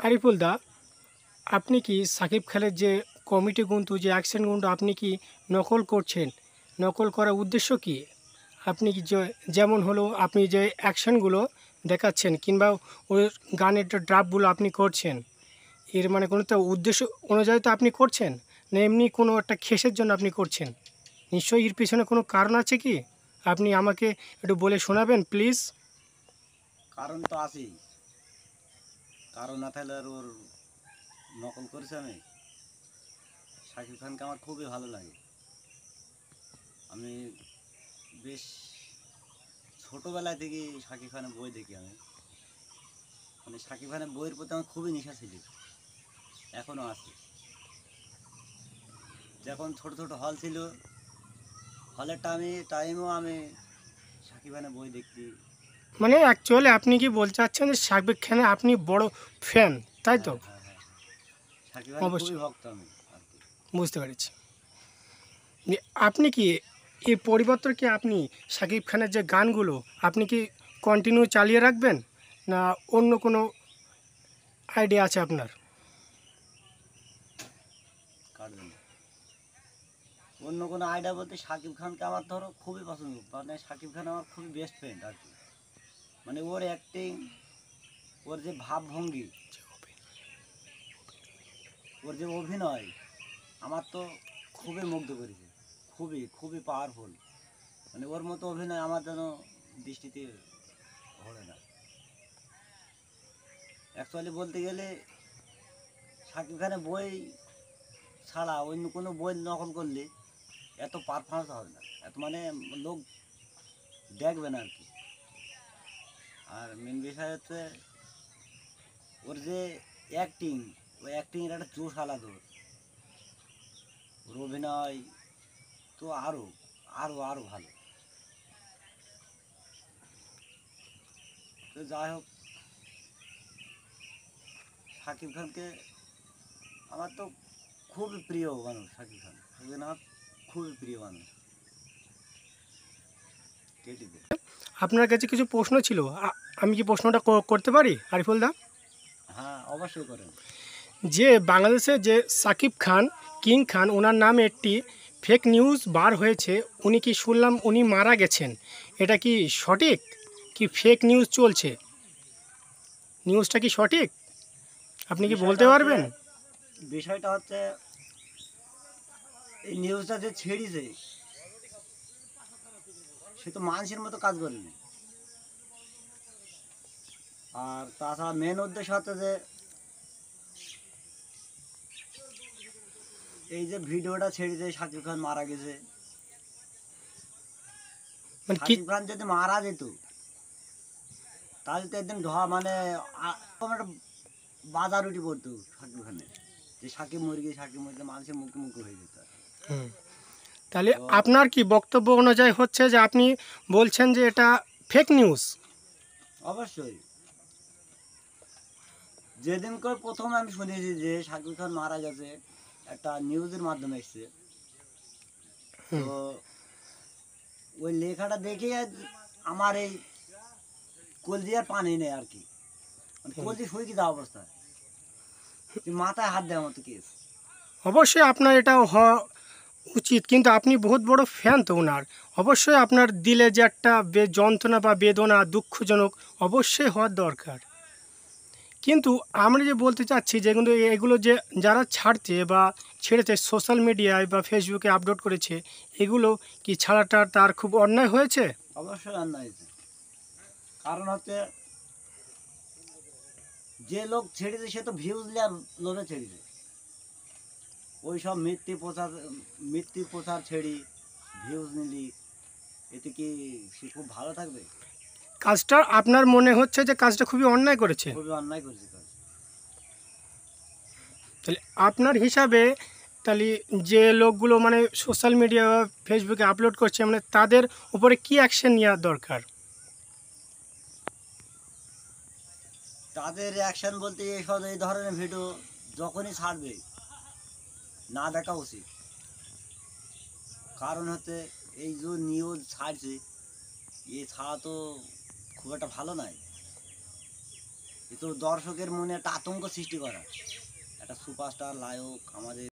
আরিফুল দা, আপনি কি সাকিব খানের যে কমেডি গুনতো যে অ্যাকশন গুনতো আপনি কি নকল করছেন? নকল করার উদ্দেশ্য কি? আপনি কি যেমন হলো আপনি যে অ্যাকশনগুলো দেখাচ্ছেন কিংবা ওই গানের যে ড্রাফগুলো আপনি করছেন, এর মানে কোনো তো উদ্দেশ্য অনুযায়ী তো আপনি করছেন, না এমনি কোনো একটা খেসের জন্য আপনি করছেন? নিশ্চয়ই এর পিছনে কোনো কারণ আছে কি? আপনি আমাকে একটু বলে শোনাবেন প্লিজ। কারণ তো আছেই। কারণ না থাকলে আর ওর নকল করেছি আমি। শাকিব খানকে আমার খুবই ভালো লাগে। আমি বেশ ছোটোবেলা থেকেই শাকিব খানের বই দেখি আমি। মানে শাকিব খানের বইয়ের প্রতি আমার খুবই নেশা ছিল, এখনও আছে। যখন ছোট ছোট হল ছিল, হলের টাইমেও আমি শাকিব খানের বই দেখতি। মানে অ্যাকচুয়ালি আপনি কি বলতে চাচ্ছেন যে সাকিব খানের আপনি বড় ফ্যান, তাই তো? হ্যাঁ হ্যাঁ হ্যাঁ হ্যাঁ, শাকিব খানের খুবই অবশ্যই ভক্ত আমি আর কি। বুঝতে পেরেছি। আপনি কি এই পরিবর্তন কি আপনি শাকিব খানের যে গানগুলো আপনি কি কন্টিনিউ চালিয়ে রাখবেন, না অন্য কোনো আইডিয়া আছে আপনার? কার জন্য? অন্য কোনো আইডিয়া বলতে শাকিব খানকে আমার ধরো খুবই পছন্দ। মানে শাকিব খান আমার খুবই বেস্ট ফ্রেন্ড আর কি। মানে ওর অ্যাক্টিং, ওর যে ভাবভঙ্গি, ওর যে অভিনয় আমার তো খুবই মুগ্ধ করেছে। খুবই খুবই পাওয়ারফুল। মানে ওর মতো অভিনয় আমার যেন দৃষ্টিতে ঘোরে না। অ্যাকচুয়ালি বলতে গেলে শাকিব খানের বই ছাড়া অন্য কোনো বই নকল করলে এত পারফরমেন্স হবে না, এত মানে লোক দেখবে না আর কি। আর মেন বিষয় হচ্ছে ওর যে অ্যাক্টিং, ওই অ্যাক্টিংয়ের একটা জোশ আলাদা ওর। ওর অভিনয় তো আরও আরও আরও ভালো। তো যাই হোক, শাকিব খানকে আমার তো খুবই প্রিয় মানুষ। শাকিব খান, শাকিব খান আমার খুবই প্রিয় মানুষ কেটিতে। আপনার কাছে কিছু প্রশ্ন ছিল, আমি কি প্রশ্নটা করতে পারি আরিফুল দা? হ্যাঁ, অবশ্যই করেন। যে বাংলাদেশে যে সাকিব খান, কিং খান, ওনার নামে একটি ফেক নিউজ বার হয়েছে, উনি কি শুনলাম উনি মারা গেছেন, এটা কি সঠিক কি ফেক নিউজ চলছে? নিউজটা কি সঠিক? আপনি কি বিষয়টা বলতে হচ্ছে পারবেন? বিষয়টা হচ্ছে এই নিউজটা যে ছেড়েছে সে তো মানুষের মতো কাজ করেনি। আর তাছাড়া মেন উদ্দেশ্য হচ্ছে যে এই যে ভিডিওটা ছেড়েছে শাকিব খান মারা গেছে। মানে কি? শাকিব খান যদি মারা যেত তাহলে তো একদিন মানে একটা বাজার উঠে পড়তো শাকিব খানের, যে সাকিব মরে গিয়ে সাকিব মরে মানুষের মুখে মুখে হয়ে যেত। হুম। তাহলে তো আপনার কি বক্তব্য অনুযায়ী হচ্ছে যে আপনি বলছেন যে এটা ফেক নিউজ? অবশ্যই যেদিন করে প্রথম আমি শুনেছি যে শাকিব খান মারা গেছে, একটা নিউজের মাধ্যমে এসছে, তো হুম। ওই লেখাটা দেখে আমার এই কলজি আর পানি নেই আর কি। মানে হুম। কলজি শুয়ে কি দেওয়া অবস্থা, যে মাথায় হাত দেওয়ার মতো কেস। অবশ্যই আপনার এটা হওয়া উচিত, কিন্তু আপনি বহুত বড় ফ্যান তো ওনার, অবশ্যই আপনার দিলে যে একটা যন্ত্রণা বা বেদনা দুঃখজনক অবশ্যই হওয়ার দরকার। কিন্তু আমরা যে বলতে চাচ্ছি যে কিন্তু এগুলো যে যারা ছাড়ছে বা ছেড়েছে সোশ্যাল মিডিয়ায় বা ফেসবুকে আপলোড করেছে, এগুলো কি ছাড়াটা তার খুব অন্যায় হয়েছে? অবশ্যই অন্যায় হয়েছে। কারণ হচ্ছে যে লোক ছেড়েছে সে তো ভিউজ নেওয়ার লোভে ছেড়েছে। ওই সব মিথ্যে প্রচার ছেড়ি ভিউজ নিলি, এতে কি সে খুব ভালো থাকবে? কাজটা আপনার মনে হচ্ছে যে কাজটা খুবই অন্যায় করেছে? খুবই অন্যায় করছে কাজ। তাহলে আপনার হিসাবে, তাহলে যে লোকগুলো মানে সোশ্যাল মিডিয়া বা ফেসবুকে আপলোড করছে মানে তাদের উপরে কি অ্যাকশন নেওয়া দরকার? তাদের অ্যাকশন বলতে এইসব এই ধরনের ভিডিও যখনই ছাড়বে না দেখা উচিত। কারণ হচ্ছে এই যে নিউজ ছাড়ছে, এ ছাড়া তো খুব একটা ভালো নয়। কিন্তু দর্শকের মনে একটা আতঙ্ক সৃষ্টি করা, একটা সুপারস্টার নায়ক আমাদের